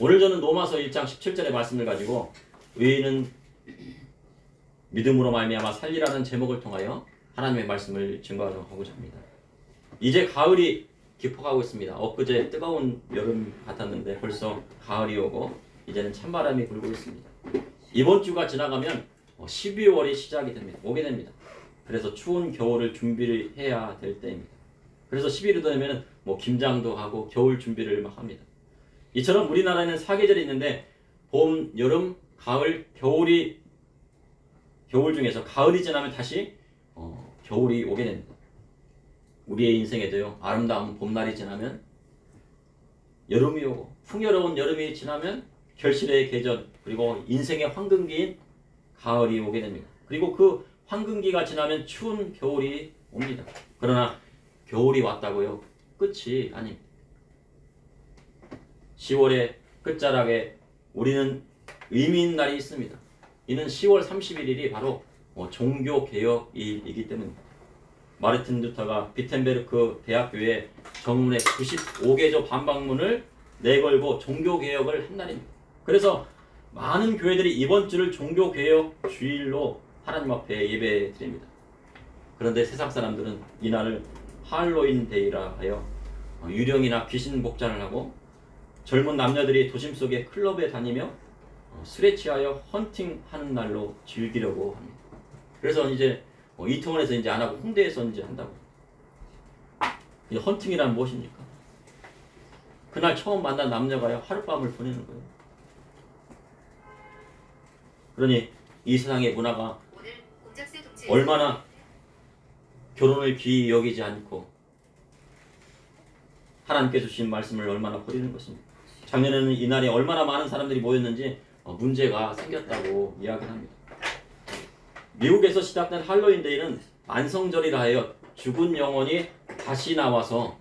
오늘 저는 로마서 1장 17절의 말씀을 가지고 의인은 믿음으로 말미암아 살리라는 제목을 통하여 하나님의 말씀을 증거하고자 합니다. 이제 가을이 깊어가고 있습니다. 엊그제 뜨거운 여름 같았는데 벌써 가을이 오고 이제는 찬바람이 불고 있습니다. 이번 주가 지나가면 12월이 시작이 됩니다. 오게 됩니다. 그래서 추운 겨울을 준비를 해야 될 때입니다. 그래서 11월 되면 김장도 하고 겨울 준비를 막 합니다. 이처럼 우리나라에는 사계절이 있는데 봄, 여름, 가을, 겨울 중에서 가을이 지나면 다시 겨울이 오게 됩니다. 우리의 인생에도요, 아름다운 봄날이 지나면 여름이 오고 풍요로운 여름이 지나면 결실의 계절, 그리고 인생의 황금기인 가을이 오게 됩니다. 그리고 그 황금기가 지나면 추운 겨울이 옵니다. 그러나 겨울이 왔다고요, 끝이 아닙니다. 10월의 끝자락에 우리는 의미 있는 날이 있습니다. 이는 10월 31일이 바로 종교개혁일이기 때문입니다. 마르틴 루터가 비텐베르크 대학교에 정문에 95개조 반박문을 내걸고 종교개혁을 한 날입니다. 그래서 많은 교회들이 이번 주를 종교개혁 주일로 하나님 앞에 예배 드립니다. 그런데 세상 사람들은 이날을 할로윈 데이라 하여 유령이나 귀신 복장을 하고 젊은 남녀들이 도심 속의 클럽에 다니며 술에 취하여 헌팅하는 날로 즐기려고 합니다. 그래서 이제 이태원에서 이제 안 하고 홍대에서 이제 한다고. 헌팅이란 무엇입니까? 그날 처음 만난 남녀가요, 하룻밤을 보내는 거예요. 그러니 이 세상의 문화가 얼마나 결혼을 귀히 여기지 않고 하나님께 주신 말씀을 얼마나 버리는 것입니다. 작년에는 이날에 얼마나 많은 사람들이 모였는지 문제가 생겼다고 이야기합니다. 미국에서 시작된 할로윈 데이는 만성절이라 하여 죽은 영혼이 다시 나와서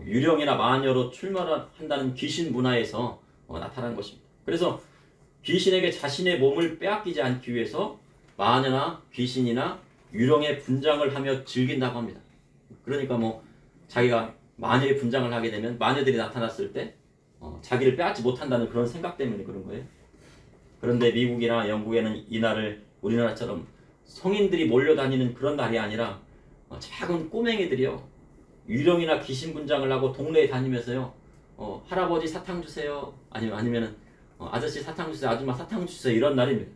유령이나 마녀로 출마한다는 귀신 문화에서 나타난 것입니다. 그래서 귀신에게 자신의 몸을 빼앗기지 않기 위해서 마녀나 귀신이나 유령의 분장을 하며 즐긴다고 합니다. 그러니까 자기가 마녀의 분장을 하게 되면 마녀들이 나타났을 때 자기를 빼앗지 못한다는 그런 생각 때문에 그런 거예요. 그런데 미국이나 영국에는 이날을 우리나라처럼 성인들이 몰려다니는 그런 날이 아니라 작은 꼬맹이들이요, 유령이나 귀신 분장을 하고 동네에 다니면서요, 할아버지 사탕 주세요, 아니면은 아저씨 사탕 주세요, 아줌마 사탕 주세요, 이런 날입니다.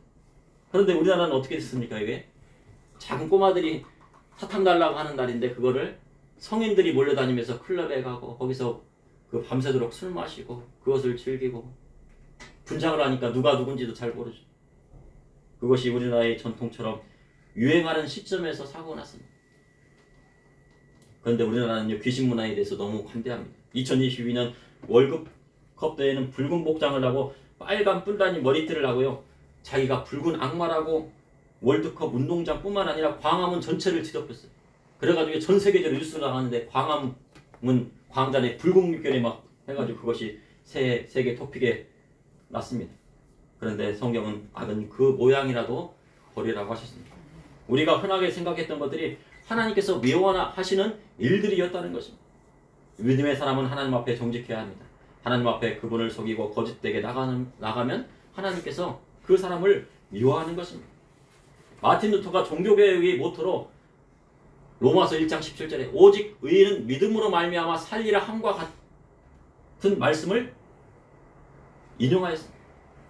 그런데 우리나라는 어떻게 됐습니까? 이게 작은 꼬마들이 사탕 달라고 하는 날인데 그거를 성인들이 몰려다니면서 클럽에 가고 거기서 그 밤새도록 술 마시고 그것을 즐기고 분장을 하니까 누가 누군지도 잘 모르죠. 그것이 우리나라의 전통처럼 유행하는 시점에서 사고가 났습니다. 그런데 우리나라는 귀신 문화에 대해서 너무 관대합니다. 2022년 월드컵 대회는 붉은 복장을 하고 빨간 뿔다니 머리띠를 하고요, 자기가 붉은 악마라고 월드컵 운동장뿐만 아니라 광화문 전체를 뒤덮였어요. 그래가지고 전 세계적으로 뉴스가 나가는데 광화문 광장에 붉은 물결이 막 해가지고 그것이 세계 토픽에 났습니다. 그런데 성경은 악은 그 모양이라도 버리라고 하셨습니다. 우리가 흔하게 생각했던 것들이 하나님께서 미워하시는 일들이었다는 것입니다. 믿음의 사람은 하나님 앞에 정직해야 합니다. 하나님 앞에 그분을 속이고 거짓되게 나가면 하나님께서 그 사람을 미워하는 것입니다. 마틴 루터가 종교개혁의 모토로 로마서 1장 17절에 오직 의인은 믿음으로 말미암아 살리라 함과 같은 말씀을 인용하였습니다.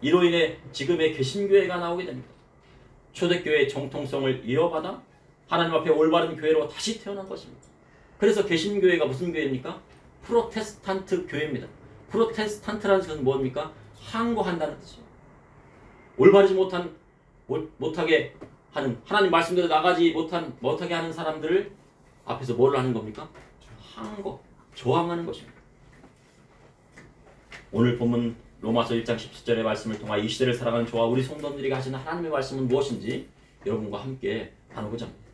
이로 인해 지금의 개신교회가 나오게 됩니다. 초대교회의 정통성을 이어받아 하나님 앞에 올바른 교회로 다시 태어난 것입니다. 그래서 개신교회가 무슨 교회입니까? 프로테스탄트 교회입니다. 프로테스탄트라는 것은 뭡니까? 항거한다는 뜻이에요. 올바르지 못하게 하는, 하나님 말씀대로 나가지 못하게 하는 사람들을 앞에서 뭘 하는 겁니까? 항거, 저항하는 것입니다. 오늘 본문 로마서 1장 17절의 말씀을 통하 이 시대를 살아가는 저와 우리 성도들이 하시는 하나님의 말씀은 무엇인지 여러분과 함께 나누고자 합니다.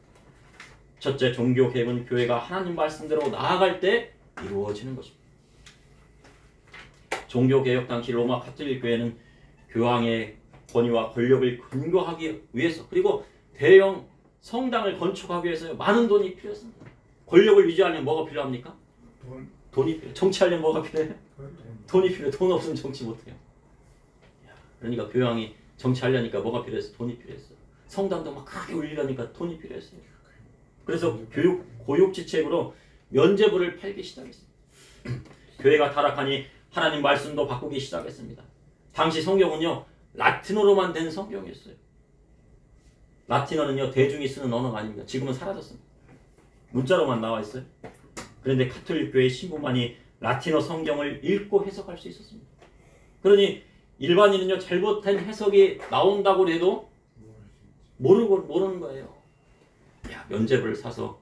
첫째, 종교개혁은 교회가 하나님 말씀대로 나아갈 때 이루어지는 것입니다. 종교개혁 당시 로마 가톨릭 교회는 교황의 권위와 권력을 근거하기 위해서, 그리고 대형 성당을 건축하기 위해서 많은 돈이 필요했습니다. 권력을 유지하려면 뭐가 필요합니까? 돈이 필요해요. 정치하려면 뭐가 필요해요? 돈이 필요해. 돈 없으면 정치 못해요. 그러니까 교황이 정치하려니까 뭐가 필요했어? 돈이 필요했어. 성당도 막 크게 울리려니까 돈이 필요했어요. 그래서 고육지책으로 면죄부를 팔기 시작했습니다. 교회가 타락하니 하나님 말씀도 바꾸기 시작했습니다. 당시 성경은요 라틴어로만 된 성경이었어요. 라틴어는요 대중이 쓰는 언어가 아닙니다. 지금은 사라졌습니다. 문자로만 나와 있어요. 그런데 가톨릭 교회 신부만이 라틴어 성경을 읽고 해석할 수 있었습니다. 그러니 일반인은요 잘못된 해석이 나온다고 해도 모르는 거예요. 야, 면죄부를 사서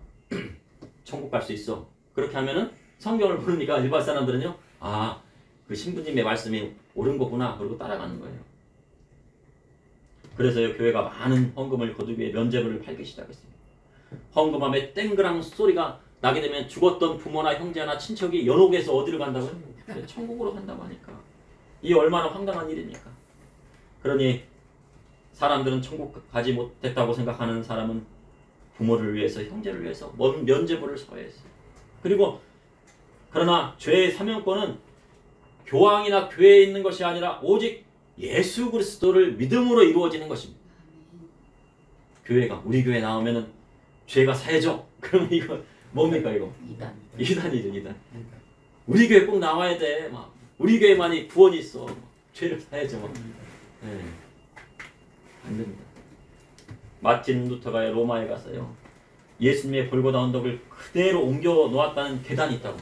천국 갈 수 있어. 그렇게 하면은 성경을 모르니까 일반 사람들은요 아, 그 신부님의 말씀이 옳은 거구나. 그리고 따라가는 거예요. 그래서요 교회가 많은 헌금을 거두기 위해 면죄부를 팔기 시작했습니다. 헌금함에 땡그랑 소리가 나게 되면 죽었던 부모나 형제나 친척이 연옥에서 어디로 간다고요? 천국으로 간다고 하니까 이 얼마나 황당한 일입니까? 그러니 사람들은 천국 가지 못했다고 생각하는 사람은 부모를 위해서 형제를 위해서 면죄부를 서해했어요. 그리고 그러나 죄의 사명권은 교황이나 교회에 있는 것이 아니라 오직 예수 그리스도를 믿음으로 이루어지는 것입니다. 교회가 우리 교회 나오면은 죄가 사해져. 그러면 이거 뭡니까 이거? 이단이죠 이단. 우리 교회 꼭 나와야 돼. 막 우리 교회만이 구원이 있어. 죄를 사해져. 막. 네. 안 됩니다. 마틴 루터가 로마에 갔어요. 예수님의 골고다 언덕을 그대로 옮겨 놓았다는 계단이 있다고.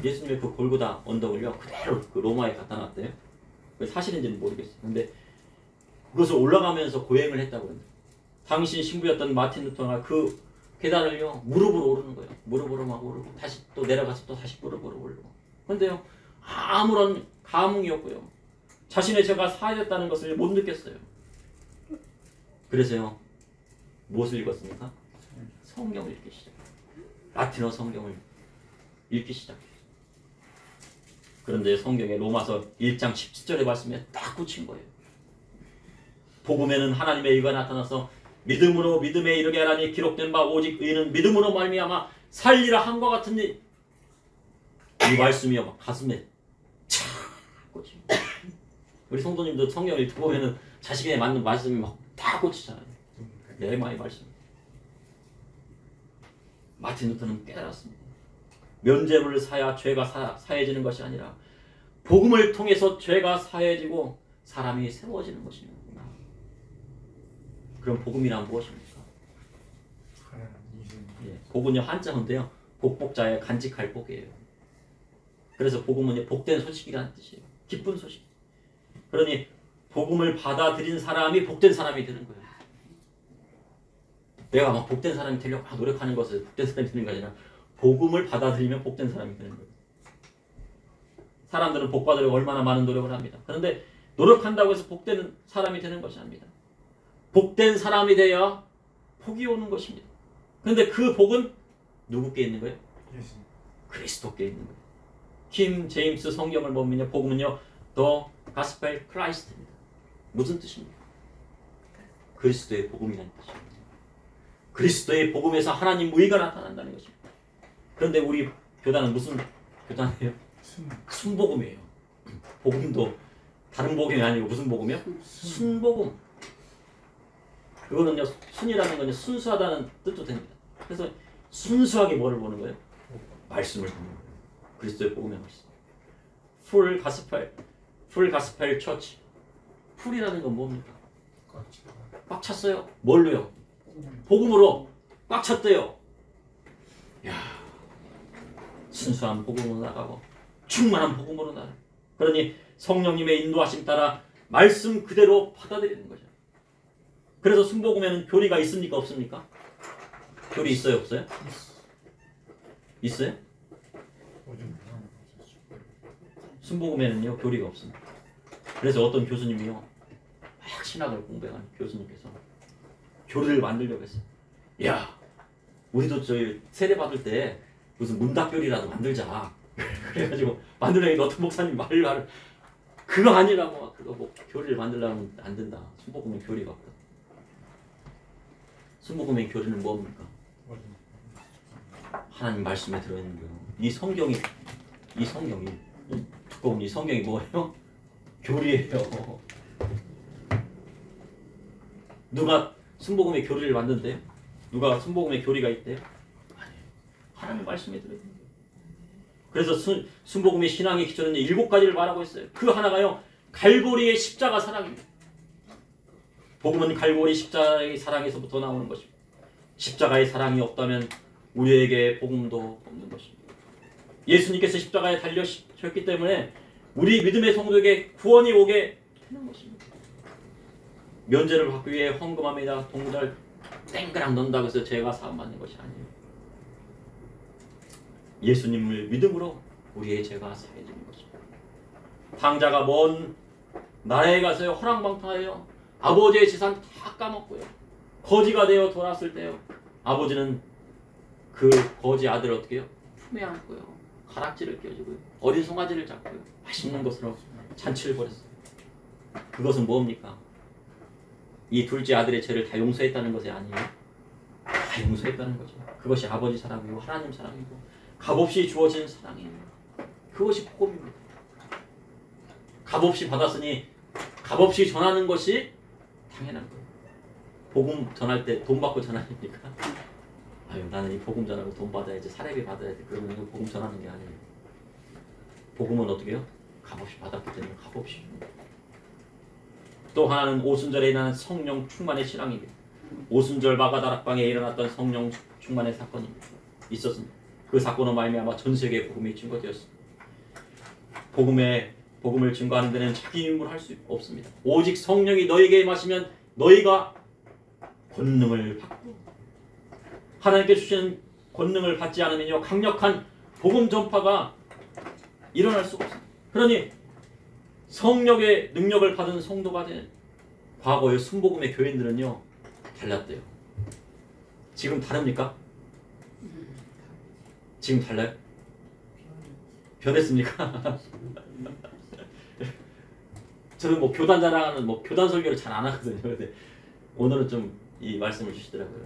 예수님의 그 골고다 언덕을요 그대로 그 로마에 갖다 놨대요. 사실인지는 모르겠어요. 근데 그것을 올라가면서 고행을 했다고 합니다. 당시 신부였던 마틴 루터가 그 계단을요 무릎으로 오르는 거예요. 무릎으로 막 오르고 다시 또 내려가서 또 다시 무릎으로 오르고. 그런데요 아무런 감흥이 없고요. 자신의 죄가 사해졌다는 것을 못 느꼈어요. 그래서요 무엇을 읽었습니까? 성경을 읽기 시작해요. 라틴어 성경을 읽기 시작해요. 그런데 성경에 로마서 1장 17절의 말씀에 딱 꽂힌 거예요. 복음에는 하나님의 의가 나타나서 믿음으로 믿음에 이르게 하라니 기록된 바 오직 의인은 믿음으로 말미암아 살리라 한과 같은 일. 이 말씀이요 막 가슴에 착 꽂힙니다. 우리 성도님도 성경을 읽고 보면은 자식에 맞는 말씀이 막 다 꽂히잖아요. 내 마음의 말씀. 마틴 루터는 깨달았습니다. 면죄부를 사야 죄가 사해지는 것이 아니라 복음을 통해서 죄가 사해지고 사람이 세워지는 것입니다. 그럼 복음이란 무엇입니까? 예, 복은요 한자인데요 복복자의 간직할 복이에요. 그래서 복음은 복된 소식이라는 뜻이에요. 기쁜 소식. 그러니 복음을 받아들인 사람이 복된 사람이 되는 거예요. 내가 막 복된 사람이 되려고 막 노력하는 것을 복된 사람이 되는 게 아니라 복음을 받아들이면 복된 사람이 되는 거예요. 사람들은 복 받으려고 얼마나 많은 노력을 합니다. 그런데 노력한다고 해서 복된 사람이 되는 것이 아닙니다. 복된 사람이 돼야 복이 오는 것입니다. 그런데 그 복은 누구께 있는 거예요? 그리스도께 있는 거예요. 킴 제임스 성경을 보면요 복음은요 The Gospel Christ입니다. 무슨 뜻입니까? 그리스도의 복음이라는 뜻입니다. 그리스도의 복음에서 하나님 의가 나타난다는 것입니다. 그런데 우리 교단은 무슨 교단이에요? 순복음이에요. 복음도 다른 복음이 아니고 무슨 복음이요? 순복음. 그거는요 순이라는 건 순수하다는 뜻도 됩니다. 그래서 순수하게 뭐를 보는 거예요? 말씀을 보는 거예요. 그리스도의 복음의 말씀. 풀 가스펠 처치. 풀이라는 건 뭡니까? 꽉 찼어요. 뭘로요? 복음으로 꽉 찼대요. 야, 순수한 복음으로 나가고 충만한 복음으로 나가. 그러니 성령님의 인도하심 따라 말씀 그대로 받아들이는 거죠. 그래서 순복음에는 교리가 있습니까? 없습니까? 교리 있어요? 없어요? 있어요? 순복음에는요 교리가 없습니다. 그래서 어떤 교수님이요 막 신학을 공부한 교수님께서 교리를 만들려고 했어요. 야, 우리도 저희 세례 받을 때 무슨 문답교리라도 만들자. 그래가지고 만들려니까 어떤 목사님 말을 그거 아니라고. 그거 뭐 교리를 만들려면 안 된다. 순복음은 교리가 없다. 순복음의 교리는 뭡니까? 하나님 말씀에 들어있는 거예요. 이 성경이 듣고 보니 성경이 뭐예요? 교리예요. 누가 순복음의 교리를 만든대요? 누가 순복음의 교리가 있대요? 아니에요. 하나님의 말씀이 들어있는 거예요. 그래서 순복음의 신앙의 기초는 7가지를 말하고 있어요. 그 하나가요, 갈보리의 십자가 사랑입니다. 복음은 갈보리 십자가의 사랑에서부터 나오는 것입니다. 십자가의 사랑이 없다면 우리에게 복음도 없는 것입니다. 예수님께서 십자가에 달려셨기 때문에 우리 믿음의 성도에게 구원이 오게 하는 것입니다. 면제를 받기 위해 헌금합니다. 동달 땡그랑 넣는다고 해서 죄가 사함받는 것이 아니에요. 예수님을 믿음으로 우리의 죄가 사해지는 것입니다. 당자가 먼 나라에 가서요, 허랑방탕하여 아버지의 재산 다 까먹고요, 거지가 되어 돌아왔을 때요, 아버지는 그 거지 아들을 어떻게 해요? 품에 안고요, 가락지를 끼워주고요, 어린 송아지를 잡고요, 맛있는 것으로 잔치를 벌였어요. 그것은 뭡니까? 이 둘째 아들의 죄를 다 용서했다는 것이 아니에요. 다 용서했다는 거죠. 그것이 아버지 사랑이고 하나님 사랑이고 값없이 주어진 사랑이에요. 그것이 복음입니다. 값없이 받았으니 값없이 전하는 것이 당연한 거예요. 복음 전할 때 돈 받고 전하니까 아유, 나는 이 복음 전하고 돈 받아야지, 사례비 받아야 돼, 그러면 이거 복음 전하는 게 아니에요. 복음은 어떻게 해요? 값없이 받았기 때문에 값없이. 또 하나는 오순절에 일어난 성령 충만의 신앙입니다. 오순절 마가다락방에 일어났던 성령 충만의 사건이 있었습니다. 그 사건으로 말미암아 전 세계에 복음이 증거되었습니다. 복음을 증거하는 데는 자기 힘으로 할 수 없습니다. 오직 성령이 너에게 임하시면 너희가 권능을 받고, 하나님께 주시는 권능을 받지 않으면요, 강력한 복음 전파가 일어날 수가 없습니다. 그러니 성령의 능력을 받은 성도가 된 과거의 순복음의 교인들은요, 달랐대요. 지금 다릅니까? 지금 달라요? 변했습니까? 저는 뭐 교단 자랑하는 교단 설교를 잘 안 하거든요. 근데 오늘은 좀 이 말씀을 주시더라고요.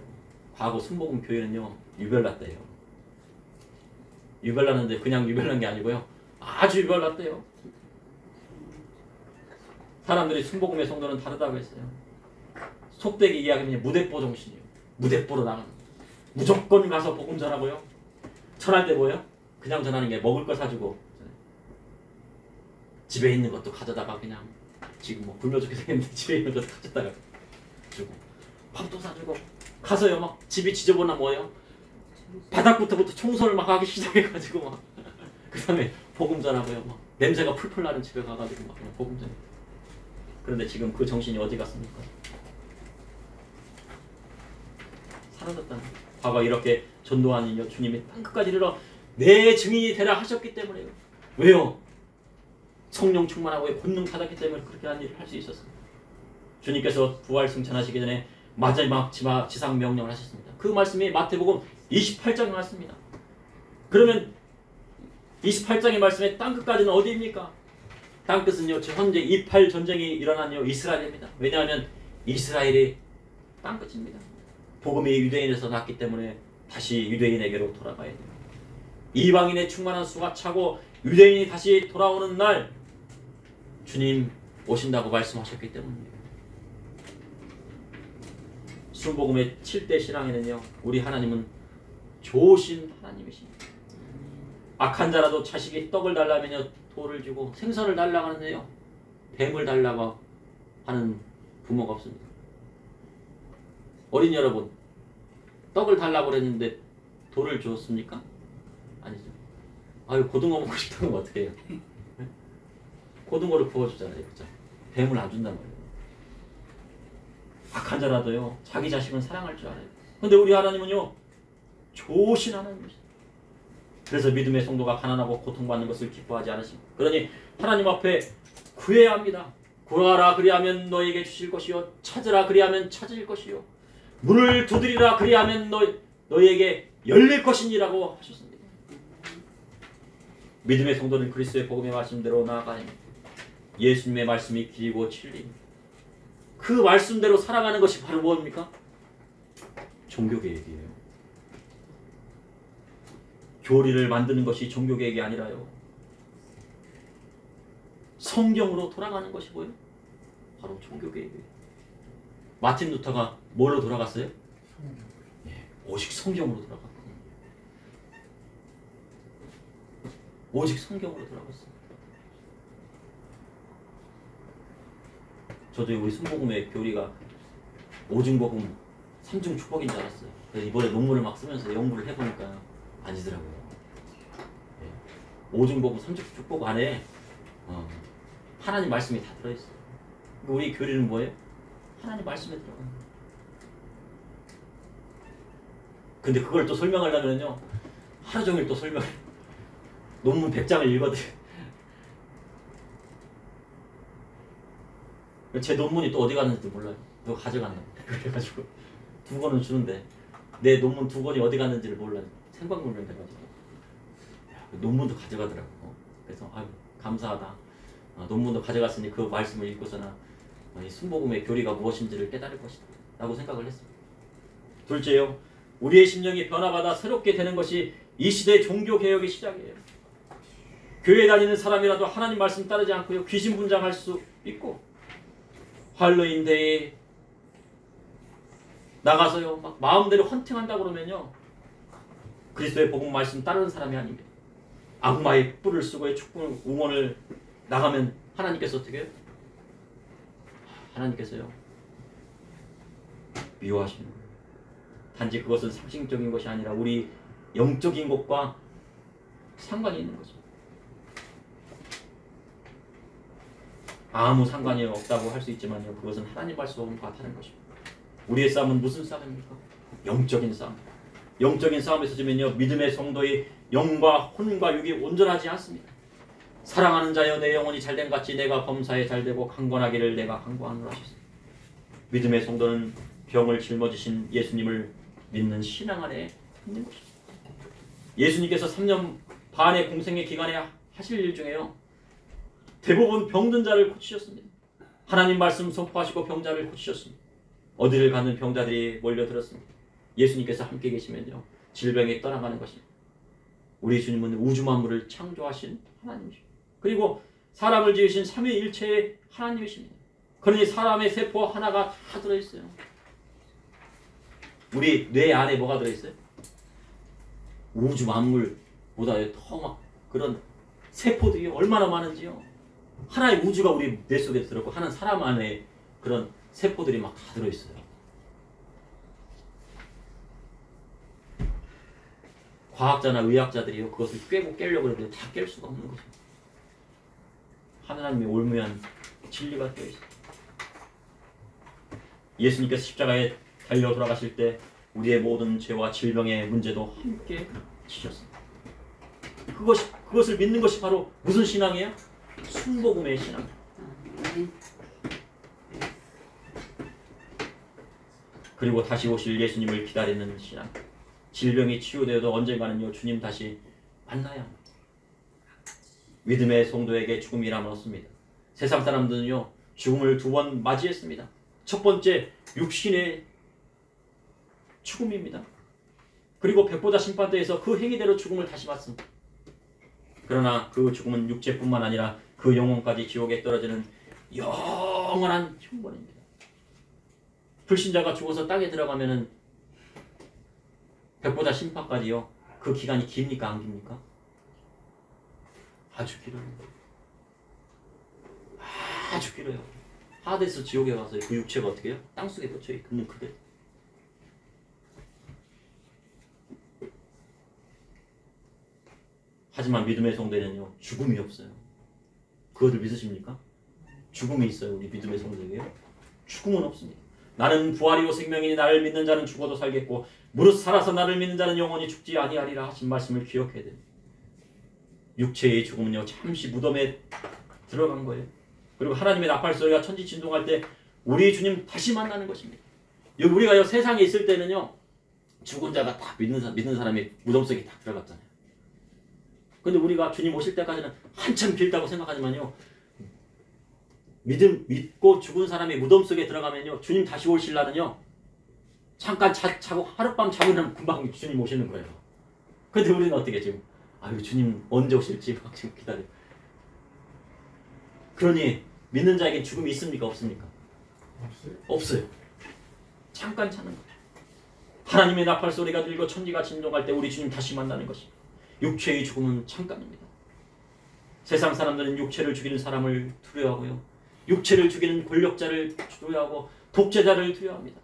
과거 순복음 교회는요, 유별났대요. 유별났는데 그냥 유별난 게 아니고요, 아주 유별났대요. 사람들이 순복음의 성도는 다르다고 했어요. 속되게 이야기하면 무대뽀 정신이에요. 무대뽀로 나가는, 무조건 가서 복음 전하고요, 전할 때 뭐예요? 그냥 전하는 게 먹을 거 사주고, 집에 있는 것도 가져다가 그냥, 지금 뭐 굶어 죽게 생겼는데 집에 있는 것도 가져다가 주고, 밥도 사주고, 가서요 막 집이 지저분하 뭐예요? 바닥부터 청소를 막 하기 시작해가지고 막, 그 다음에 복음 전하고요, 막 냄새가 풀풀 나는 집에 가가지고 막 그냥 복음 전. 그런데 지금 그 정신이 어디 갔습니까? 사라졌다는 거예요. 과거 이렇게 전도하는 주님이 땅끝까지 이르러 내 증인이 되라 하셨기 때문에요. 왜요? 성령 충만하고 권능 받았기 때문에 그렇게 한 일을 할 수 있었습니다. 주님께서 부활 승천하시기 전에 마지막 지상 명령을 하셨습니다. 그 말씀이 마태복음 28장에 나왔습니다. 그러면 28장의 말씀에 땅끝까지는 어디입니까? 땅끝은요, 현재 이팔 전쟁이 일어난 이스라엘입니다. 왜냐하면 이스라엘이 땅끝입니다. 복음이 유대인에서 났기 때문에 다시 유대인에게로 돌아가야 됩니다. 이방인의 충만한 수가 차고 유대인이 다시 돌아오는 날 주님 오신다고 말씀하셨기 때문입니다. 순복음의 7대 신앙에는요, 우리 하나님은 좋으신 하나님이십니다. 악한 자라도 자식이 떡을 달라면요, 돌을 주고, 생선을 달라고 하는데요, 뱀을 달라고 하는 부모가 없습니다. 어린 여러분, 떡을 달라고 그랬는데 돌을 주었습니까? 아니죠. 아유, 고등어 먹고 싶다면 어떻게 해요? 고등어를 구워주잖아요. 그렇죠? 뱀을 안 준단 말이에요. 악한 자라도요, 자기 자식은 사랑할 줄 알아요. 근데 우리 하나님은요, 좋으신 하나님이시죠. 그래서 믿음의 성도가 가난하고 고통받는 것을 기뻐하지 않으십니다. 그러니 하나님 앞에 구해야 합니다. 구하라 그리하면 너에게 주실 것이요, 찾으라 그리하면 찾을 것이요, 문을 두드리라 그리하면 너에게 열릴 것이니라고 하셨습니다. 믿음의 성도는 그리스도의 복음의 말씀대로 나아가야 합니다. 예수님의 말씀이 길이고 진리입니다. 그 말씀대로 살아가는 것이 바로 무엇입니까? 종교개혁이에요. 교리를 만드는 것이 종교개혁이 아니라요, 성경으로 돌아가는 것이 뭐예요? 바로 종교개혁이에요. 마틴 루터가 뭘로 돌아갔어요? 오직 성경으로 돌아갔고, 오직 성경으로 돌아갔어요. 저도 우리 순복음의 교리가 오중복음, 삼중축복인 줄 알았어요. 그래서 이번에 논문을 막 쓰면서 연구를 해보니까 아니더라고요. 오중복음, 삼중축복 안에 하나님 말씀이 다 들어있어요. 우리 교리는 뭐예요? 하나님 말씀에 들어가는 거예요. 근데 그걸 또 설명하려면요, 하루 종일 또 설명해. 논문 100장을 읽어도 제 논문이 또 어디 갔는지 몰라요. 너 가져간다. 그래가지고 2권은 주는데 내 논문 2권이 어디 갔는지를 몰라요. 생방문을 돼가지고 논문도 가져가더라고. 그래서 아유 감사하다. 논문도 가져갔으니 그 말씀을 읽고서나 이 순복음의 교리가 무엇인지를 깨달을 것이다 라고 생각을 했습니다. 둘째요, 우리의 심령이 변화받아 새롭게 되는 것이 이 시대의 종교개혁의 시작이에요. 교회 다니는 사람이라도 하나님 말씀 따르지 않고요, 귀신분장할 수 있고 할로윈데이 나가서요 막 마음대로 헌팅한다 그러면요, 그리스도의 복음 말씀 따르는 사람이 아닙니다. 악마의 뿔을 쓰고 축복 응원을 나가면 하나님께서 어떻게 해요? 하나님께서요 미워하시는 거예요. 단지 그것은 상식적인 것이 아니라 우리 영적인 것과 상관이 있는 거죠. 아무 상관이 없다고 할 수 있지만요, 그것은 하나님 말씀과 다른 것입니다. 우리의 싸움은 무슨 싸움입니까? 영적인 싸움. 영적인 싸움에서 지면요, 믿음의 성도의 영과 혼과 육이 온전하지 않습니다. 사랑하는 자여 내 영혼이 잘된 같이 내가 범사에 잘되고 강건하기를 내가 간구하노라 하셨습니다. 믿음의 성도는 병을 짊어지신 예수님을 믿는 신앙 안에 있는 것입니다. 예수님께서 3년 반의 공생의 기간에 하실 일 중에요, 대부분 병든 자를 고치셨습니다. 하나님 말씀 선포하시고 병자를 고치셨습니다. 어디를 가는 병자들이 몰려들었습니다. 예수님께서 함께 계시면요, 질병이 떠나가는 것입니다. 우리 주님은 우주 만물을 창조하신 하나님이십니다. 그리고 사람을 지으신 삼위일체의 하나님이십니다. 그러니 사람의 세포 하나가 다 들어있어요. 우리 뇌 안에 뭐가 들어있어요? 우주 만물보다 더 막 그런 세포들이 얼마나 많은지요. 하나의 우주가 우리 뇌 속에 들어있고 하나는 사람 안에 그런 세포들이 막 다 들어있어요. 과학자나 의학자들이요, 그것을 깨려고 해도 다 깰 수가 없는 거죠. 하나님의 올무한 진리가 되어있어요. 예수님께서 십자가에 달려 돌아가실 때 우리의 모든 죄와 질병의 문제도 함께 지셨습니다. 그것을 믿는 것이 바로 무슨 신앙이에요? 순복음의 신앙. 그리고 다시 오실 예수님을 기다리는 신앙. 질병이 치유되어도 언젠가는요, 주님 다시 만나야 합니다. 믿음의 성도에게 죽음이란 없습니다. 세상 사람들은요, 죽음을 2번 맞이했습니다. 첫 번째, 육신의 죽음입니다. 그리고 백보자 심판대에서 그 행위대로 죽음을 다시 받습니다. 그러나 그 죽음은 육체뿐만 아니라 그 영혼까지 지옥에 떨어지는 영원한 형벌입니다. 불신자가 죽어서 땅에 들어가면은 백보자 심판까지요, 그 기간이 깁니까 안 깁니까? 아주 길어요. 아주 길어요. 하데스 지옥에 가서 그 육체가 어떻게 해요? 땅속에 묻혀 있는 그대. 하지만 믿음의 성도에는요, 죽음이 없어요. 그것을 믿으십니까? 죽음이 있어요. 우리 믿음의 성도에게요. 죽음은 없습니다. 나는 부활이요 생명이니 나를 믿는 자는 죽어도 살겠고 무릇 살아서 나를 믿는 자는 영원히 죽지 아니하리라 하신 말씀을 기억해야 됩니다. 육체의 죽음은요, 잠시 무덤에 들어간 거예요. 그리고 하나님의 나팔 소리가 천지 진동할 때 우리 주님 다시 만나는 것입니다. 우리가 세상에 있을 때는요, 죽은 자가 다 믿는 사람이 무덤 속에 다 들어갔잖아요. 근데 우리가 주님 오실 때까지는 한참 길다고 생각하지만요, 믿고 죽은 사람이 무덤 속에 들어가면요, 주님 다시 오실 날은요, 잠깐 자고 하룻밤 자고는 금방 주님 오시는 거예요. 근데 우리는 어떻게 지금, 아유 주님 언제 오실지 막 지금 기다려. 그러니 믿는 자에게 죽음이 있습니까? 없습니까? 없어요. 없어요. 잠깐 차는 거예요. 하나님의 나팔 소리가 들리고 천지가 진동할 때 우리 주님 다시 만나는 것입니다. 육체의 죽음은 잠깐입니다. 세상 사람들은 육체를 죽이는 사람을 두려워하고요. 육체를 죽이는 권력자를 두려워하고 독재자를 두려워합니다.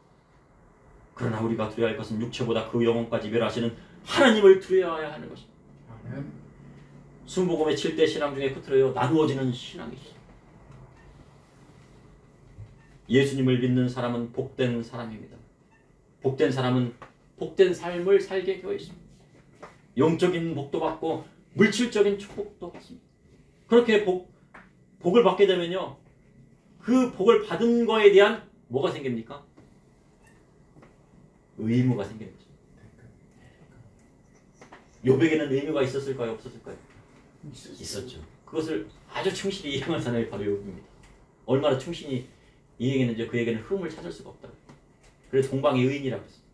그러나 우리가 두려워할 것은 육체보다 그 영혼까지 멸하시는 하나님을 두려워해야 하는 것입니다. 아멘. 순복음의 7대 신앙 중에 끝으로요. 나누어지는 신앙이 있어요. 예수님을 믿는 사람은 복된 사람입니다. 복된 사람은 복된 삶을 살게 되어 있습니다. 영적인 복도 받고 물질적인 축복도 받습니다. 그렇게 복을 받게 되면요. 그 복을 받은 거에 대한 뭐가 생깁니까? 의무가 생기는 거죠. 욥에게는 의무가 있었을까요? 없었을까요? 있었죠. 그것을 아주 충실히 이행한 사람이 바로 욥입니다. 얼마나 충실히 이행했는지 그에게는 흠을 찾을 수가 없다고. 그래서 동방의 의인이라고 했습니다.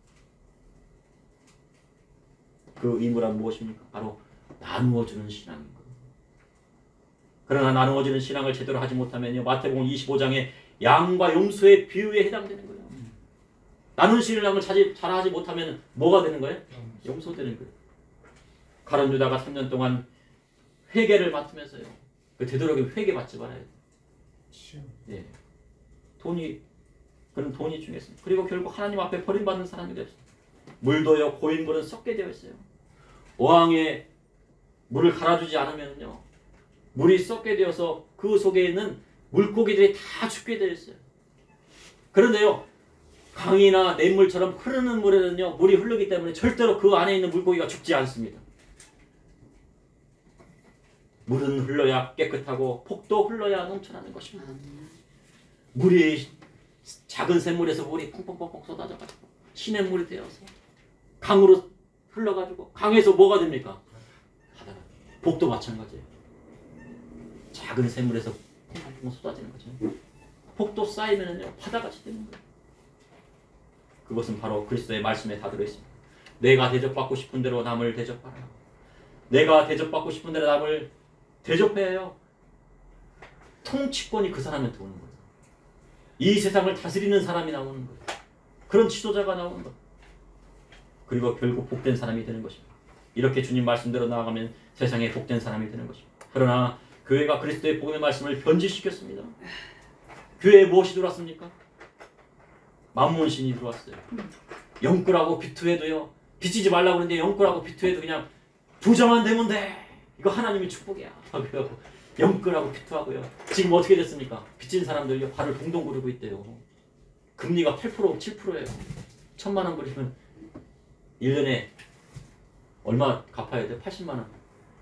그 의무란 무엇입니까? 바로 나누어주는 신앙인 거예요. 그러나 나누어주는 신앙을 제대로 하지 못하면요. 마태복음 25장의 양과 염소의 비유에 해당되는 거예요. 나누는 신앙을 잘하지 못하면 뭐가 되는 거예요? 염소 되는 거예요. 가룟 유다가 3년 동안 회개를 맡으면서요. 되도록이면 회개 받지 말아야 돼요. 예. 그런 돈이 중요했습니다. 그리고 결국 하나님 앞에 버림받는 사람이 되었습니다. 물도요, 고인물은 썩게 되어 있어요. 어항에 물을 갈아주지 않으면요, 물이 썩게 되어서 그 속에 있는 물고기들이 다 죽게 되어 있어요. 그런데요, 강이나 냇물처럼 흐르는 물에는요, 물이 흐르기 때문에 절대로 그 안에 있는 물고기가 죽지 않습니다. 물은 흘러야 깨끗하고 폭도 흘러야 넘쳐나는 것입니다. 물이 작은 샘물에서 물이 펑펑펑펑 쏟아져가지고 시냇물이 되어서 강으로 흘러가지고 강에서 뭐가 됩니까? 바다가. 복도 마찬가지예요. 작은 샘물에서 펑펑펑 쏟아지는 거죠. 복도 쌓이면은요 바다같이 되는 거예요. 그것은 바로 그리스도의 말씀에 다 들어있습니다. 내가 대접받고 싶은 대로 남을 대접하라. 내가 대접받고 싶은 대로 남을 대접해요. 통치권이 그 사람한테 오는 거예요. 이 세상을 다스리는 사람이 나오는 거예요. 그런 지도자가 나오는 거예요. 그리고 결국 복된 사람이 되는 것입니다. 이렇게 주님 말씀대로 나아가면 세상에 복된 사람이 되는 것입니다. 그러나 교회가 그리스도의 복음의 말씀을 변질시켰습니다. 교회에 무엇이 들어왔습니까? 만몬신이 들어왔어요. 영끌하고 비투해도요. 빚지지 말라고 그러는데 영끌하고 비투해도 그냥 부자만 되면 돼. 이거 하나님의 축복이야. 영끌하고 비투하고요. 지금 어떻게 됐습니까? 빚진 사람들요. 발을 동동 구르고 있대요. 금리가 8% 7%예요. 1,000만 원 부리면 1년에 얼마 갚아야 돼요? 80만 원.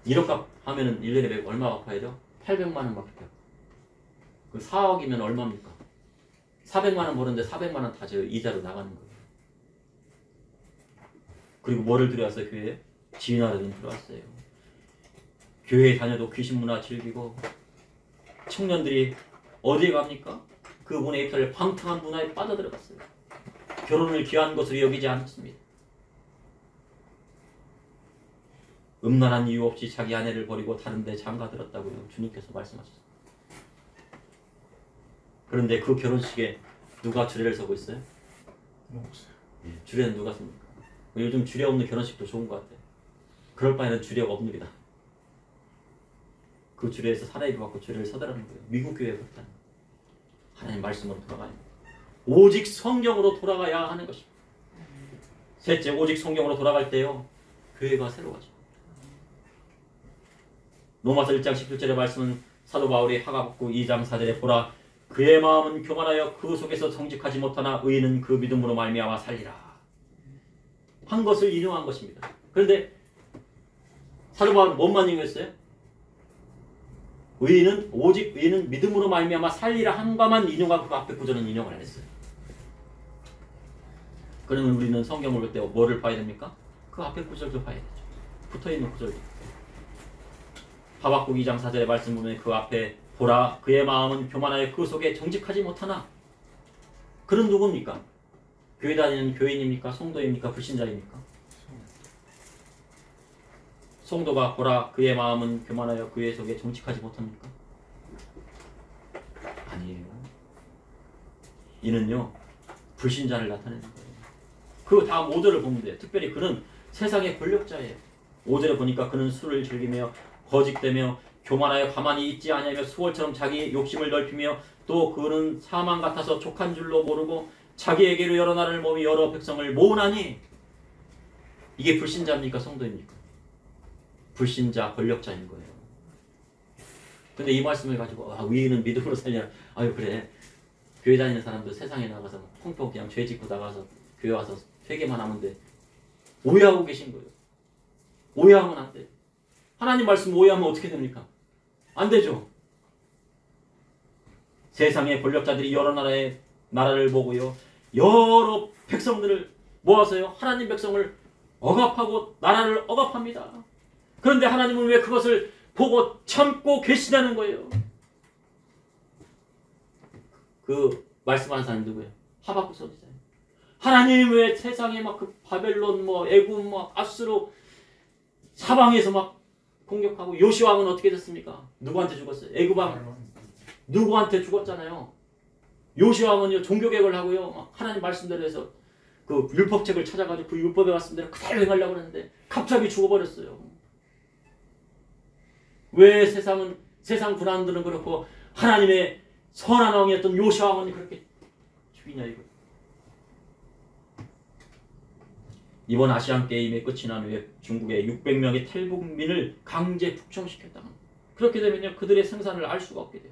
1억 갚하면 1년에 얼마 갚아야 돼요? 800만 원밖에 돼요. 그 4억이면 얼마입니까? 400만 원 버는데 400만 원 다 저 이자로 나가는 거예요. 그리고 뭐를 들여왔어요? 교회에? 지인하려는 들어왔어요. 교회에 다녀도 귀신 문화 즐기고 청년들이 어디에 갑니까? 그 문화에 입찰 방탕한 문화에 빠져들어갔어요. 결혼을 귀한 것으로 여기지 않습니다. 음란한 이유 없이 자기 아내를 버리고 다른 데 장가들었다고요. 주님께서 말씀하셨어요. 그런데 그 결혼식에 누가 주례를 서고 있어요? 없어요. 예, 주례는 누가 섭니까? 요즘 주례 없는 결혼식도 좋은 것 같아요. 그럴 바에는 주례가 없느니라. 그 주례에서 사례를 받고 주례를 서더라는 거예요. 미국 교회가 그렇다는 거예요. 하나님 말씀으로 돌아가야 합니다. 오직 성경으로 돌아가야 하는 것입니다. 셋째, 오직 성경으로 돌아갈 때요. 교회가 새로워져. 로마서 1장 17절의 말씀은 사도 바울이 하가복국 2장 4절에 보라 그의 마음은 교만하여 그 속에서 정직하지 못하나 의인은 그 믿음으로 말미암아 살리라 한 것을 인용한 것입니다. 그런데 사도 바울은 뭔만 인용했어요? 오직 의인은 믿음으로 말미암아 살리라 한 것만 인용하고 그 앞에 구절은 인용을 안 했어요. 그러면 우리는 성경을 볼 때 뭐를 봐야 됩니까? 그 앞에 구절도 봐야 되죠. 붙어있는 구절도. 하박국 2장 4절의 말씀 보면 그 앞에 보라 그의 마음은 교만하여 그 속에 정직하지 못하나 그는 누굽니까? 교회 다니는 교인입니까? 성도입니까? 불신자입니까? 성도가 보라 그의 마음은 교만하여 그의 속에 정직하지 못합니까? 아니에요. 이는요 불신자를 나타내는 거예요. 그 다음 5절을 보면 돼요. 특별히 그는 세상의 권력자예요. 5절에 보니까 그는 술을 즐기며 거짓되며 교만하여 가만히 있지 아니하며 수월처럼 자기 욕심을 넓히며 또 그는 사망 같아서 족한 줄로 모르고 자기에게로 여러 나라를 모으며 여러 백성을 모으나니. 이게 불신자입니까 성도입니까? 불신자 권력자인 거예요. 근데 이 말씀을 가지고 우리는 믿음으로 살려라. 아유 그래 교회 다니는 사람도 세상에 나가서 펑펑 그냥 죄 짓고 나가서 교회 와서 회개만 하면 돼. 오해하고 계신 거예요. 오해하면 안 돼. 하나님 말씀 오해하면 어떻게 됩니까? 안 되죠. 세상의 권력자들이 여러 나라를 보고요. 여러 백성들을 모아서요. 하나님 백성을 억압하고 나라를 억압합니다. 그런데 하나님은 왜 그것을 보고 참고 계시냐는 거예요. 그 말씀하는 사람이 누구예요? 하박국 선지자예요. 하나님 왜 세상에 막 그 바벨론 애굽 아수르 사방에서 막 공격하고 요시아 왕은 어떻게 됐습니까? 누구한테 죽었어요? 애굽 왕 누구한테 죽었잖아요. 요시아 왕은요 종교개혁을 하고요 막 하나님 말씀대로 해서 그 율법책을 찾아가지고 그 율법에 말씀대로 그대로 행하려고 했는데 갑자기 죽어버렸어요. 왜 세상 군왕들은 그렇고 하나님의 선한 왕이었던 요시아 왕은 그렇게 죽이냐 이거. 이번 아시안게임의 끝이 난 후에 중국의 600명의 탈북민을 강제 북송시켰다. 그렇게 되면요 그들의 생산을 알 수가 없게 돼요.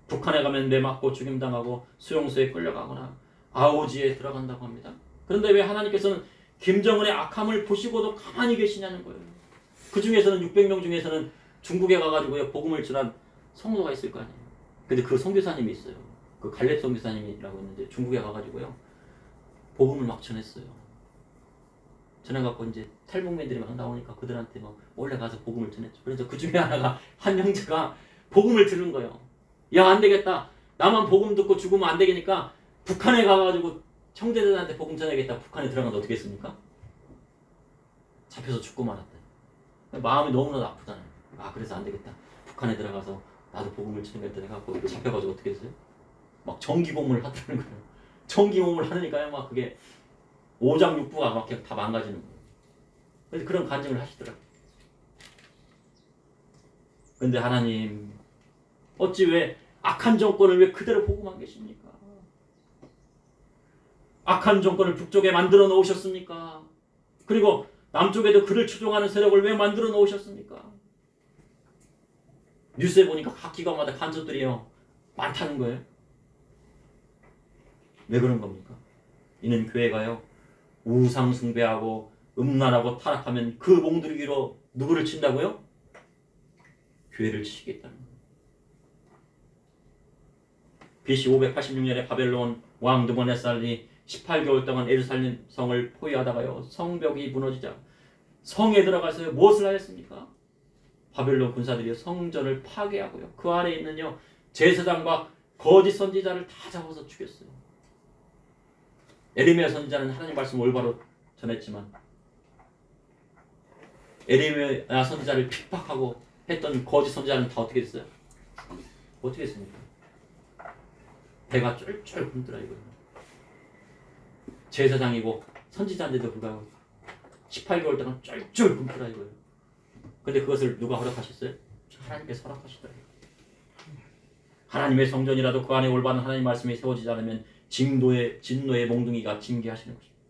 북한에 가면 매맞고 죽임당하고 수용소에 끌려가거나 아오지에 들어간다고 합니다. 그런데 왜 하나님께서는 김정은의 악함을 보시고도 가만히 계시냐는 거예요. 그 중에서는 600명 중에서는 중국에 가가지고요 복음을 전한 성도가 있을 거 아니에요. 근데 그 선교사님이 있어요. 그 갈렙 선교사님이라고 있는데 중국에 가가지고요 복음을 막 전했어요. 전해갖고 이제 탈북민들이 막 나오니까 그들한테 막 몰래 가서 복음을 전했죠. 그래서 그 중에 하나가 한 형제가 복음을 들은 거예요. 야 안 되겠다. 나만 복음 듣고 죽으면 안 되니까 북한에 가가지고 형제들한테 복음 전해야겠다. 북한에 들어가면 어떻게 했습니까? 잡혀서 죽고 말았다. 마음이 너무나도 아프잖아요. 그래서 안 되겠다. 북한에 들어가서 나도 복음을 전해야겠다 해갖고 잡혀가지고 어떻게 했어요? 막 정기고문을 하더라는 거예요. 정기고문을 하니까요 막 그게 오장육부가 막 다 망가지는 거예요. 그래서 그런 간증을 하시더라고요. 그런데 하나님 어찌 왜 악한 정권을 왜 그대로 보고만 계십니까? 악한 정권을 북쪽에 만들어 놓으셨습니까? 그리고 남쪽에도 그를 추종하는 세력을 왜 만들어 놓으셨습니까? 뉴스에 보니까 각 기관마다 간첩들이요 많다는 거예요. 왜 그런 겁니까? 이는 교회가요 우상 숭배하고 음란하고 타락하면 그 몽두르기로 누구를 친다고요? 교회를 치시겠다는 거예요. BC 586년에 바벨론 왕 느부갓네살이 18개월 동안 예루살렘 성을 포위하다가요 성벽이 무너지자 성에 들어가서 무엇을 하였습니까? 바벨론 군사들이 성전을 파괴하고요 그 안에 있는요 제사장과 거짓 선지자를 다 잡아서 죽였어요. 에레미야 선지자는 하나님 말씀을 올바로 전했지만 에레미야 선지자를 핍박하고 했던 거짓 선지자는 다 어떻게 됐어요? 어떻게 했습니까? 배가 쫄쫄 굶더라 이거예요. 제사장이고 선지자인데도 불구하고 18개월 동안 쫄쫄 굶더라 이거예요. 근데 그것을 누가 허락하셨어요? 하나님께서 허락하시더라고요. 하나님의 성전이라도 그 안에 올바른 하나님 말씀이 세워지지 않으면 진노의 몽둥이가 징계하시는 것입니다.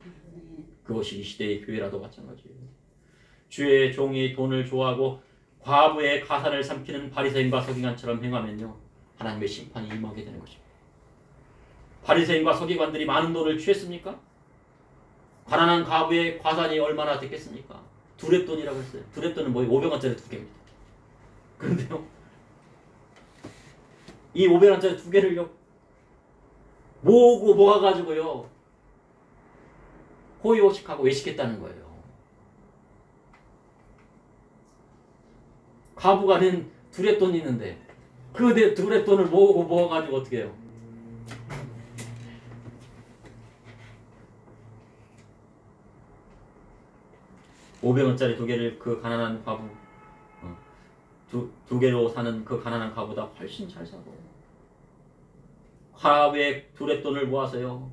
그것이 이 시대의 교회라도 마찬가지예요. 주의 종이 돈을 좋아하고 과부의 가산을 삼키는 바리새인과 서기관처럼 행하면요 하나님의 심판이 임하게 되는 것입니다. 바리새인과 서기관들이 많은 돈을 취했습니까? 가난한 과부의 과산이 얼마나 됐겠습니까? 두렙돈이라고 했어요. 두렙돈은 500원짜리 2개입니다. 그런데요 이 500원짜리 2개를요 모아가지고요 호의호식하고 외식했다는 거예요. 과부가 낸 두렙돈이 있는데 그 두렙돈을 모아가지고 어떻게 해요? $500원짜리 2개를 그 가난한 과부 두 개로 사는 그 가난한 과부보다 훨씬 잘 사고 과부의 두랫돈을 모아서요.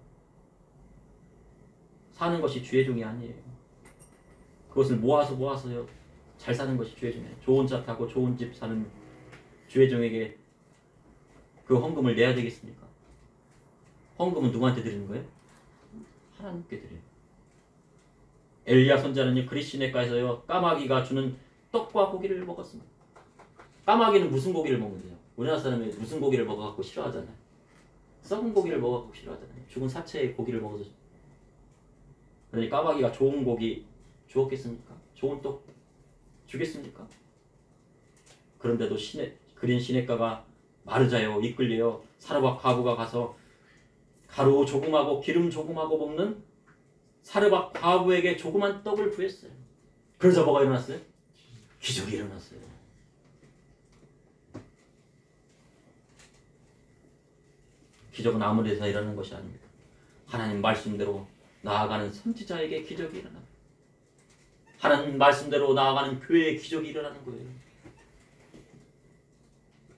사는 것이 주의 종이 아니에요. 그것을 모아서요. 잘 사는 것이 주의 종이에요. 좋은 차 타고 좋은 집 사는 주의 종에게 그 헌금을 내야 되겠습니까? 헌금은 누구한테 드리는 거예요? 하나님께 드려요. 엘리야 선자는요 그리시네가에서요 까마귀가 주는 떡과 고기를 먹었습니다. 까마귀는 무슨 고기를 먹는데요? 우리나라 사람이 무슨 고기를 먹어갖고 싫어하잖아요. 썩은 고기를 먹어갖고 싫어하잖아요. 죽은 사체의 고기를 먹어서. 그러니 까마귀가 좋은 고기 주었겠습니까? 좋은 떡 주겠습니까? 그런데도 그린 시냇가가 마르자요 이끌려요 사르밧 과부가 가서 가루 조금하고 기름 조금하고 먹는 사르밧 과부에게 조그만 떡을 구했어요. 그래서 뭐가 일어났어요? 기적이 일어났어요. 기적은 아무 데서 일어나는 것이 아닙니다. 하나님 말씀대로 나아가는 선지자에게 기적이 일어납니다. 하나님 말씀대로 나아가는 교회에 기적이 일어나는 거예요.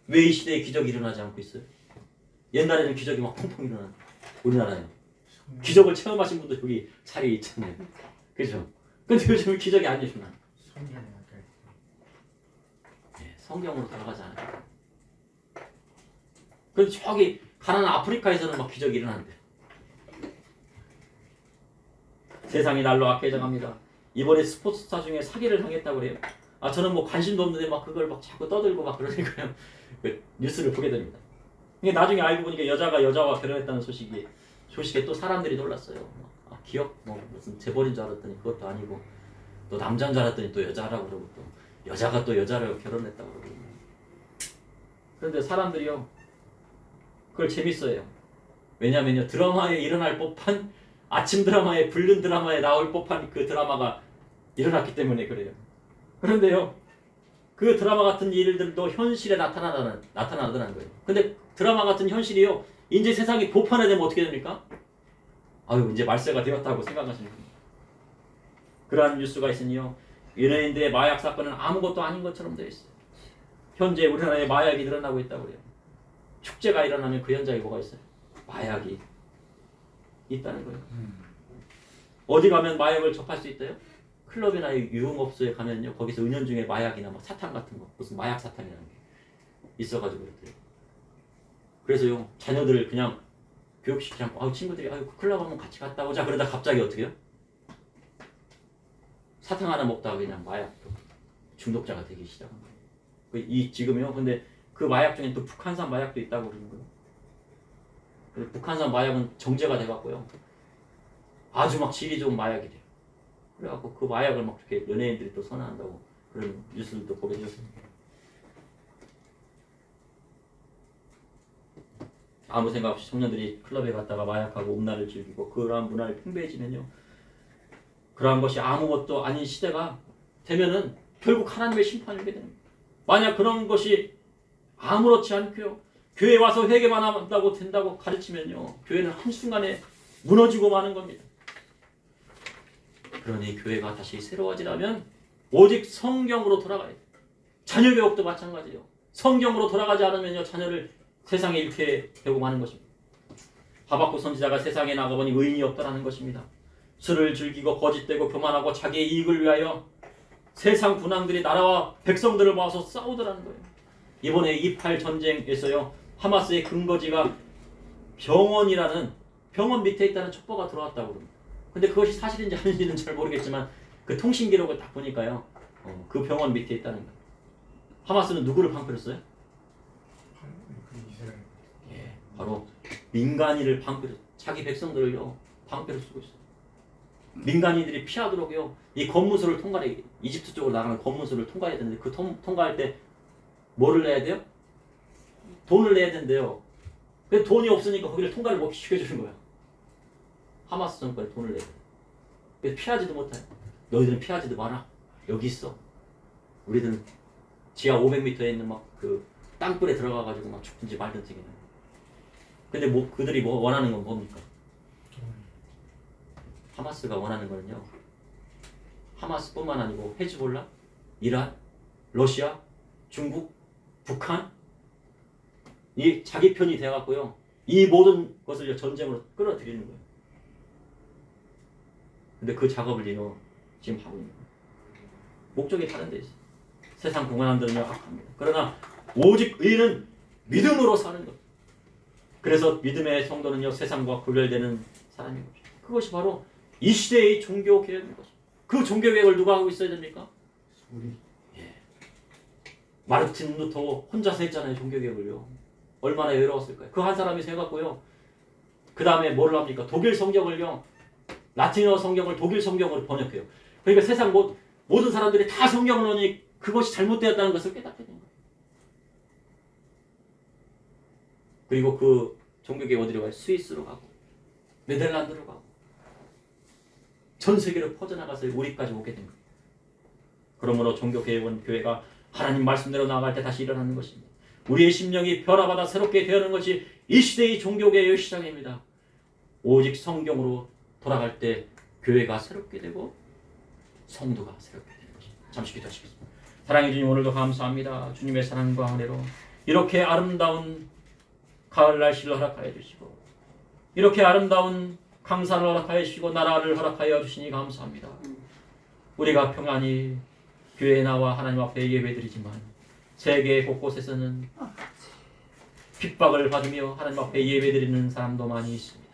왜 이 시대에 기적이 일어나지 않고 있어요? 옛날에는 기적이 막 펑펑 일어나는 우리나라에 기적을 체험하신 분도 여기 자리에 있잖아요. 그죠? 근데 요즘은 기적이 안 일어나. 성경으로 돌아가지 않아요. 그래서 저기 가난한 아프리카에서는 막 기적이 일어나는데 세상이 날로 악해져갑니다. 이번에 스포츠스타 중에 사기를 당했다고 그래요. 아 저는 뭐 관심도 없는데 막 그걸 막 자꾸 떠들고 막 그러니까요. 그 뉴스를 보게 됩니다. 이게 나중에 알고 보니까 여자가 여자와 결혼했다는 소식에 또 사람들이 놀랐어요. 아, 기억 뭐 무슨 재벌인 줄 알았더니 그것도 아니고 또 남자인 줄 알았더니 또 여자라고 그러고 또 여자가 또 여자를 결혼했다고 그러고. 그런데 사람들이요 그걸 재밌어요. 왜냐면요 드라마에 일어날 법한 아침 드라마에 불륜 드라마에 나올 법한 그 드라마가 일어났기 때문에 그래요. 그런데요 그 드라마 같은 일들도 현실에 나타나더라는 거예요. 근데 드라마 같은 현실이요 이제 세상이 보편화되면 어떻게 됩니까? 아유 이제 말세가 되었다고 생각하시는 겁니다. 그러한 뉴스가 있으니요 연예인들의 마약 사건은 아무것도 아닌 것처럼 되어 있어요. 현재 우리나라에 마약이 늘어나고 있다고 그래요. 축제가 일어나면 그 현장에 뭐가 있어요? 마약이 있다는 거예요. 어디 가면 마약을 접할 수 있대요? 클럽이나 유흥업소에 가면요 거기서 은연중에 마약이나 막 사탕 같은 거 무슨 마약 사탕이라는 게 있어가지고 그랬대요. 그래서요 자녀들을 그냥 교육시키지 않고 친구들이 클럽 한번 같이 갔다 오자 그러다 갑자기 어떻게 해요? 사탕 하나 먹다가 그냥 마약 중독자가 되기 시작한 거예요. 지금요 근데 그 마약 중에 또 북한산 마약도 있다고 그러는 거예요. 북한산 마약은 정제가 돼갖고요 아주 막 질이 좋은 마약이 돼요. 그래갖고 그 마약을 막 이렇게 연예인들이 또 선호한다고 그런 뉴스들도 보게 되었습니다. 아무 생각 없이 청년들이 클럽에 갔다가 마약하고 음란을 즐기고 그러한 문화를 팽배해지면요 그러한 것이 아무것도 아닌 시대가 되면은 결국 하나님의 심판을 하게 됩니다. 만약 그런 것이 아무렇지 않고요 교회 와서 회개만 한다고 된다고 가르치면요 교회는 한순간에 무너지고 마는 겁니다. 그러니 교회가 다시 새로워지려면 오직 성경으로 돌아가야 돼요. 자녀 교육도 마찬가지예요. 성경으로 돌아가지 않으면요 자녀를 세상에 잃게 되고 마는 것입니다. 하박국 선지자가 세상에 나가보니 의인이 없다라는 것입니다. 술을 즐기고 거짓되고 교만하고 자기의 이익을 위하여 세상 군왕들이 나라와 백성들을 모아서 싸우더라는 거예요. 이번에 28 전쟁에서요 하마스의 근거지가 병원 밑에 있다는 첩보가 들어왔다고 합니다. 근데 그것이 사실인지 아닌지는 잘 모르겠지만 그 통신 기록을 딱 보니까요 그 병원 밑에 있다는 거예요. 하마스는 누구를 방패로 써요? 예, 바로 민간인을 방패로 자기 백성들을요 방패로 쓰고 있어요. 민간인들이 피하도록요 이 검문소를 통과해 이집트 쪽으로 나가는 검문소를 통과해야 되는데 그 통과할 때 뭐를 내야 돼요? 돈을 내야 된대요. 근데 돈이 없으니까 거기를 통과를 못 시켜주는 거야. 하마스 정권에 돈을 내야 돼. 그래서 피하지도 못해. 너희들은 피하지도 마라. 여기 있어. 우리들은 지하 500m에 있는 막 그 땅굴에 들어가가지고 막 죽든지 말든지 그냥. 근데 뭐 그들이 뭐 원하는 건 뭡니까? 하마스가 원하는 거는요. 하마스뿐만 아니고 헤즈볼라, 이란, 러시아, 중국, 북한 이 자기 편이 돼갖고요. 이 모든 것을 전쟁으로 끌어들이는 거예요. 근데 그 작업을 지금 하고 있는 거예요. 목적이 다른 데 있어요. 세상 공안들은요 악합니다. 그러나 오직 의인은 믿음으로 사는 것. 그래서 믿음의 성도는요 세상과 구별되는 사람인 거죠. 그것이 바로 이 시대의 종교 개혁인 거죠. 그 종교 개혁을 누가 하고 있어야 됩니까? 우리. 마르틴 루터 혼자서 했잖아요. 종교 개혁을요. 얼마나 외로웠을까요? 그 한 사람이 해갖고요. 그 다음에 뭐를 합니까? 독일 성경을요. 라틴어 성경을 독일 성경으로 번역해요. 그러니까 세상 모든 사람들이 다 성경을 넣으니 그것이 잘못되었다는 것을 깨닫게 된 거예요. 그리고 그 종교개혁 어디로 가요? 스위스로 가고 네덜란드로 가고 전 세계로 퍼져나가서 우리까지 오게 된 거예요. 그러므로 종교개혁은 교회가 하나님 말씀대로 나아갈 때 다시 일어나는 것입니다. 우리의 심령이 변화받아 새롭게 되어는 것이 이 시대의 종교개혁의 시작입니다. 오직 성경으로 돌아갈 때 교회가 새롭게 되고 성도가 새롭게 되는 것입니다. 잠시 기도하시겠습니다. 사랑해 주님, 오늘도 감사합니다. 주님의 사랑과 은혜로 이렇게 아름다운 가을 날씨를 허락하여 주시고 이렇게 아름다운 강산을 허락하여 주시고 나라를 허락하여 주시니 감사합니다. 우리가 평안히 교회에 나와 하나님 앞에 예배드리지만 세계 곳곳에서는 핍박을 받으며 하나님 앞에 예배드리는 사람도 많이 있습니다.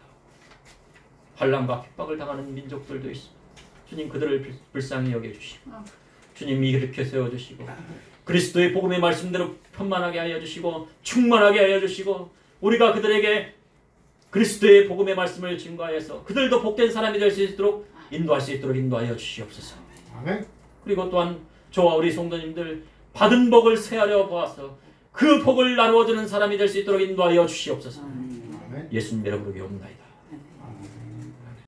환난과 핍박을 당하는 민족들도 있습니다. 주님 그들을 불쌍히 여겨주시고 주님 일으켜 세워주시고 그리스도의 복음의 말씀대로 편만하게 하여 주시고 충만하게 하여 주시고 우리가 그들에게 그리스도의 복음의 말씀을 증거하여서 그들도 복된 사람이 될 수 있도록 인도할 수 있도록 인도하여 주시옵소서. 아멘. 그리고 또한 저와 우리 성도님들 받은 복을 세하려 보아서 그 복을 나누어주는 사람이 될 수 있도록 인도하여 주시옵소서. 아멘. 예수님 이름으로 기도합니다.